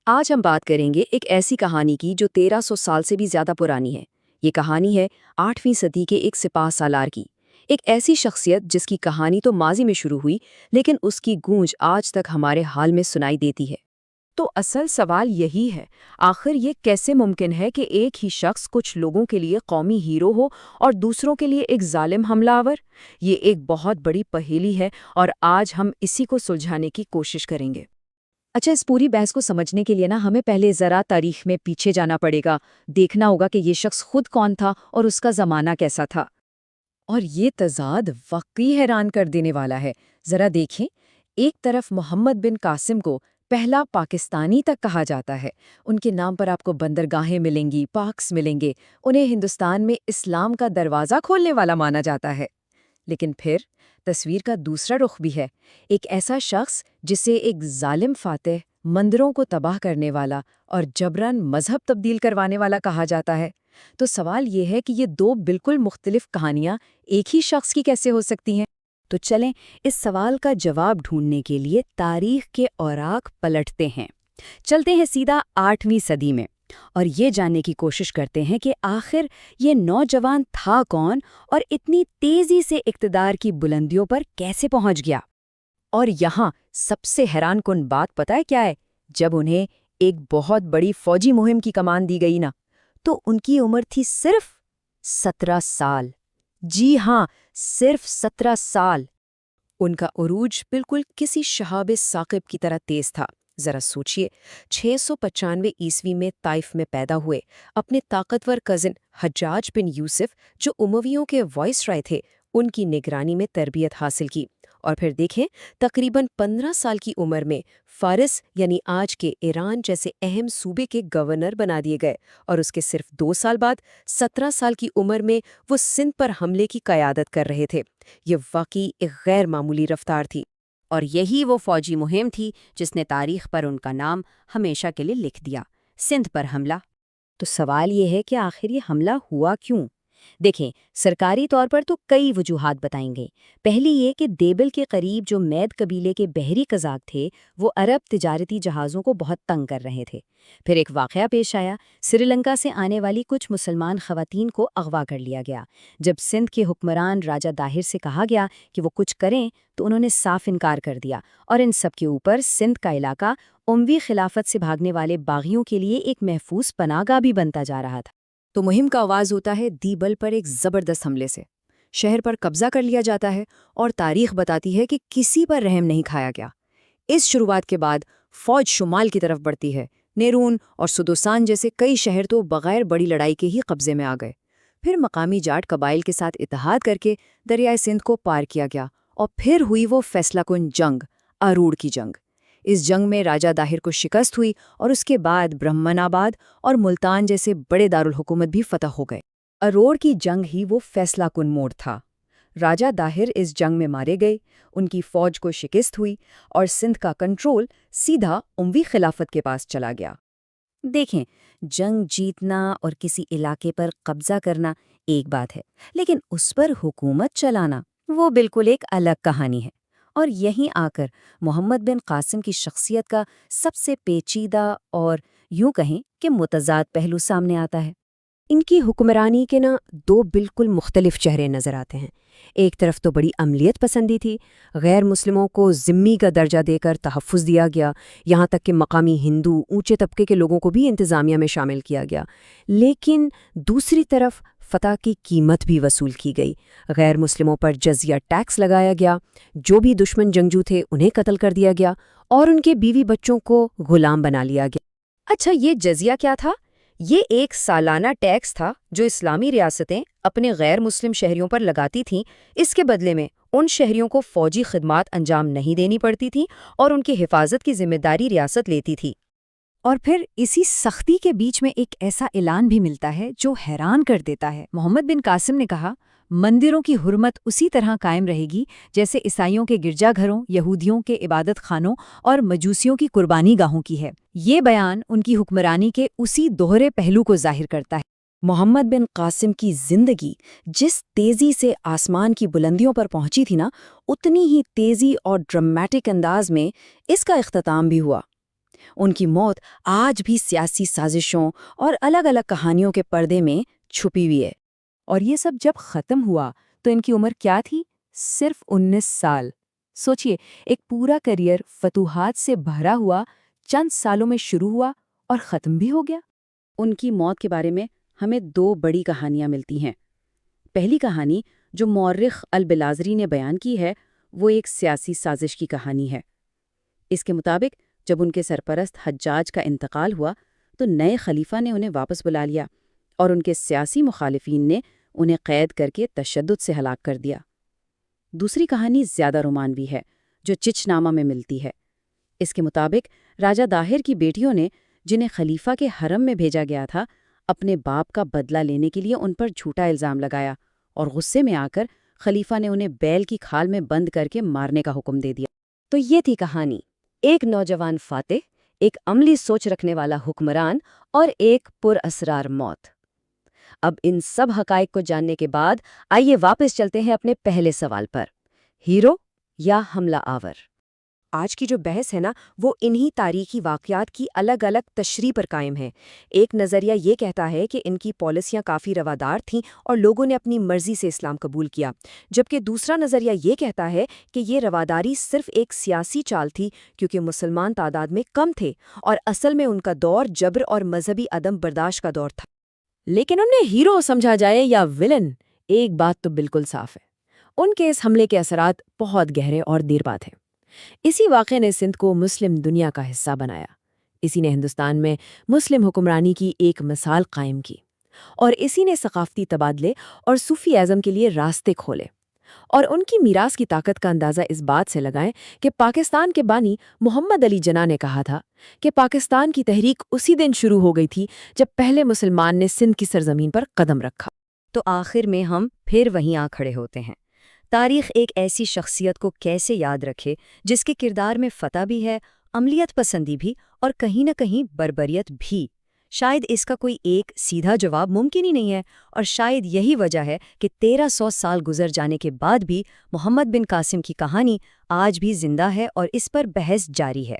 آج ہم بات کریں گے ایک ایسی کہانی کی جو 1300 سال سے بھی زیادہ پرانی ہے۔ یہ کہانی ہے 8ویں صدی کے ایک سپاہ سالار کی، ایک ایسی شخصیت جس کی کہانی تو ماضی میں شروع ہوئی لیکن اس کی گونج آج تک ہمارے حال میں سنائی دیتی ہے۔ تو اصل سوال یہی ہے، آخر یہ کیسے ممکن ہے کہ ایک ہی شخص کچھ لوگوں کے لیے قومی ہیرو ہو اور دوسروں کے لیے ایک ظالم حملہ آور؟ یہ ایک بہت بڑی پہیلی ہے اور آج ہم اسی کو سلجھانے کی کوشش کریں گے۔ اچھا، اس پوری بحث کو سمجھنے کے لیے ہمیں پہلے ذرا تاریخ میں پیچھے جانا پڑے گا، دیکھنا ہوگا کہ یہ شخص خود کون تھا اور اس کا زمانہ کیسا تھا۔ اور یہ تضاد واقعی حیران کر دینے والا ہے۔ ذرا دیکھیں، ایک طرف محمد بن قاسم کو پہلا پاکستانی تک کہا جاتا ہے، ان کے نام پر آپ کو بندرگاہیں ملیں گی، پارکس ملیں گے، انہیں ہندوستان میں اسلام کا دروازہ کھولنے والا مانا جاتا ہے۔ لیکن پھر تصویر کا دوسرا رخ بھی ہے، ایک ایسا شخص جسے ایک ظالم فاتح، مندروں کو تباہ کرنے والا اور جبراً مذہب تبدیل کروانے والا کہا جاتا ہے۔ تو سوال یہ ہے کہ یہ دو بالکل مختلف کہانیاں ایک ہی شخص کی کیسے ہو سکتی ہیں؟ تو چلیں اس سوال کا جواب ڈھونڈنے کے لیے تاریخ کے اوراق پلٹتے ہیں، چلتے ہیں سیدھا 8ویں صدی میں اور یہ جاننے کی کوشش کرتے ہیں کہ آخر یہ نوجوان تھا کون اور اتنی تیزی سے اقتدار کی بلندیوں پر کیسے پہنچ گیا۔ اور یہاں سب سے حیران کن بات پتہ ہے کیا ہے؟ جب انہیں ایک بہت بڑی فوجی مہم کی کمان دی گئی نا، تو ان کی عمر تھی صرف 17 سال۔ جی ہاں، صرف 17 سال۔ ان کا عروج بالکل کسی شہاب ثاقب کی طرح تیز تھا۔ ذرا سوچئے، 695 عیسوی میں طائف میں پیدا ہوئے، اپنے طاقتور کزن حجاج بن یوسف جو امویوں کے وائس رائے تھے، ان کی نگرانی میں تربیت حاصل کی، اور پھر دیکھیں تقریباً 15 سال کی عمر میں فارس یعنی آج کے ایران جیسے اہم صوبے کے گورنر بنا دیے گئے، اور اس کے صرف 2 سال بعد 17 سال کی عمر میں وہ سندھ پر حملے کی قیادت کر رہے تھے۔ یہ واقعی ایک غیر معمولی رفتار تھی، اور یہی وہ فوجی مہم تھی جس نے تاریخ پر ان کا نام ہمیشہ کے لیے لکھ دیا، سندھ پر حملہ۔ تو سوال یہ ہے کہ آخر یہ حملہ ہوا کیوں؟ دیکھیں، سرکاری طور پر تو کئی وجوہات بتائیں گئی۔ پہلی یہ کہ دیبل کے قریب جو مید قبیلے کے بحری قزاق تھے، وہ عرب تجارتی جہازوں کو بہت تنگ کر رہے تھے۔ پھر ایک واقعہ پیش آیا، سری لنکا سے آنے والی کچھ مسلمان خواتین کو اغوا کر لیا گیا۔ جب سندھ کے حکمران راجہ داہر سے کہا گیا کہ وہ کچھ کریں تو انہوں نے صاف انکار کر دیا، اور ان سب کے اوپر سندھ کا علاقہ اموی خلافت سے بھاگنے والے باغیوں کے لیے ایک محفوظ پناہ گاہ بھی بنتا جا رہا تھا۔ تو مہم کا آغاز ہوتا ہے دیبل پر ایک زبردست حملے سے، شہر پر قبضہ کر لیا جاتا ہے، اور تاریخ بتاتی ہے کہ کسی پر رحم نہیں کھایا گیا۔ اس شروعات کے بعد فوج شمال کی طرف بڑھتی ہے، نیرون اور سدوسان جیسے کئی شہر تو بغیر بڑی لڑائی کے ہی قبضے میں آ گئے۔ پھر مقامی جاٹ قبائل کے ساتھ اتحاد کر کے دریائے سندھ کو پار کیا گیا، اور پھر ہوئی وہ فیصلہ کن جنگ، اروڑ کی جنگ۔ اس جنگ میں راجہ داہر کو شکست ہوئی، اور اس کے بعد برہمن آباد اور ملتان جیسے بڑے دارالحکومت بھی فتح ہو گئے۔ اروڑ کی جنگ ہی وہ فیصلہ کن موڑ تھا۔ راجہ داہر اس جنگ میں مارے گئے، ان کی فوج کو شکست ہوئی، اور سندھ کا کنٹرول سیدھا اموی خلافت کے پاس چلا گیا۔ دیکھیں، جنگ جیتنا اور کسی علاقے پر قبضہ کرنا ایک بات ہے، لیکن اس پر حکومت چلانا وہ بالکل ایک الگ کہانی ہے۔ اور یہیں آ کر محمد بن قاسم کی شخصیت کا سب سے پیچیدہ اور یوں کہیں کہ متضاد پہلو سامنے آتا ہے۔ ان کی حکمرانی کے دو بالکل مختلف چہرے نظر آتے ہیں۔ ایک طرف تو بڑی عملیت پسندی تھی، غیر مسلموں کو ذمی کا درجہ دے کر تحفظ دیا گیا، یہاں تک کہ مقامی ہندو اونچے طبقے کے لوگوں کو بھی انتظامیہ میں شامل کیا گیا۔ لیکن دوسری طرف فتح کی قیمت بھی وصول کی گئی، غیر مسلموں پر جزیہ ٹیکس لگایا گیا، جو بھی دشمن جنگجو تھے انہیں قتل کر دیا گیا، اور ان کے بیوی بچوں کو غلام بنا لیا گیا۔ اچھا، یہ جزیہ کیا تھا؟ یہ ایک سالانہ ٹیکس تھا جو اسلامی ریاستیں اپنے غیر مسلم شہریوں پر لگاتی تھیں۔ اس کے بدلے میں ان شہریوں کو فوجی خدمات انجام نہیں دینی پڑتی تھی، اور ان کی حفاظت کی ذمہ داری ریاست لیتی تھی۔ اور پھر اسی سختی کے بیچ میں ایک ایسا اعلان بھی ملتا ہے جو حیران کر دیتا ہے۔ محمد بن قاسم نے کہا، مندروں کی حرمت اسی طرح قائم رہے گی جیسے عیسائیوں کے گرجا گھروں، یہودیوں کے عبادت خانوں اور مجوسیوں کی قربانی گاہوں کی ہے۔ یہ بیان ان کی حکمرانی کے اسی دوہرے پہلو کو ظاہر کرتا ہے۔ محمد بن قاسم کی زندگی جس تیزی سے آسمان کی بلندیوں پر پہنچی تھی اتنی ہی تیزی اور ڈرامیٹک انداز میں اس کا اختتام بھی ہوا۔ ان کی موت آج بھی سیاسی سازشوں اور الگ الگ کہانیوں کے پردے میں چھپی ہوئی ہے۔ اور یہ سب جب ختم ہوا تو ان کی عمر کیا تھی؟ صرف 19 سال۔ سوچئے، ایک پورا کریئر فتوحات سے بھرا ہوا چند سالوں میں شروع ہوا اور ختم بھی ہو گیا۔ ان کی موت کے بارے میں ہمیں 2 بڑی کہانیاں ملتی ہیں۔ پہلی کہانی جو مورخ البلازری نے بیان کی ہے وہ ایک سیاسی سازش کی کہانی ہے۔ اس کے مطابق جب ان کے سرپرست حجاج کا انتقال ہوا تو نئے خلیفہ نے انہیں واپس بلا لیا اور ان کے سیاسی مخالفین نے انہیں قید کر کے تشدد سے ہلاک کر دیا۔ دوسری کہانی زیادہ رومانوی ہے جو چچ نامہ میں ملتی ہے۔ اس کے مطابق راجہ داہر کی بیٹیوں نے جنہیں خلیفہ کے حرم میں بھیجا گیا تھا اپنے باپ کا بدلہ لینے کے لیے ان پر جھوٹا الزام لگایا اور غصے میں آ کر خلیفہ نے انہیں بیل کی کھال میں بند کر کے مارنے کا حکم دے دیا۔ تو یہ تھی کہانی، ایک نوجوان فاتح، ایک عملی سوچ رکھنے والا حکمران اور ایک پر اسرار موت۔ اب ان سب حقائق کو جاننے کے بعد آئیے واپس چلتے ہیں اپنے پہلے سوال پر، ہیرو یا حملہ آور؟ آج کی جو بحث ہے نا وہ انہی تاریخی واقعات کی الگ الگ تشریح پر قائم ہے۔ ایک نظریہ یہ کہتا ہے کہ ان کی پالیسیاں کافی روادار تھیں اور لوگوں نے اپنی مرضی سے اسلام قبول کیا، جبکہ دوسرا نظریہ یہ کہتا ہے کہ یہ رواداری صرف ایک سیاسی چال تھی کیونکہ مسلمان تعداد میں کم تھے اور اصل میں ان کا دور جبر اور مذہبی عدم برداشت کا دور تھا۔ لیکن انہیں ہیرو سمجھا جائے یا ولن، ایک بات تو بالکل صاف ہے، ان کے اس حملے کے اثرات بہت گہرے اور دیر بعد ہیں۔ اسی واقعے نے سندھ کو مسلم دنیا کا حصہ بنایا، اسی نے ہندوستان میں مسلم حکمرانی کی ایک مثال قائم کی، اور اسی نے ثقافتی تبادلے اور صوفی ازم کے لیے راستے کھولے۔ اور ان کی میراث کی طاقت کا اندازہ اس بات سے لگائیں کہ پاکستان کے بانی محمد علی جناح نے کہا تھا کہ پاکستان کی تحریک اسی دن شروع ہو گئی تھی جب پہلے مسلمان نے سندھ کی سرزمین پر قدم رکھا۔ تو آخر میں ہم پھر وہیں آ کھڑے ہوتے ہیں۔ تاریخ ایک ایسی شخصیت کو کیسے یاد رکھے جس کے کردار میں فتح بھی ہے، عملیت پسندی بھی، اور کہیں نہ کہیں بربریت بھی؟ شاید اس کا کوئی ایک سیدھا جواب ممکن ہی نہیں ہے، اور شاید یہی وجہ ہے کہ 1300 سال گزر جانے کے بعد بھی محمد بن قاسم کی کہانی آج بھی زندہ ہے اور اس پر بحث جاری ہے۔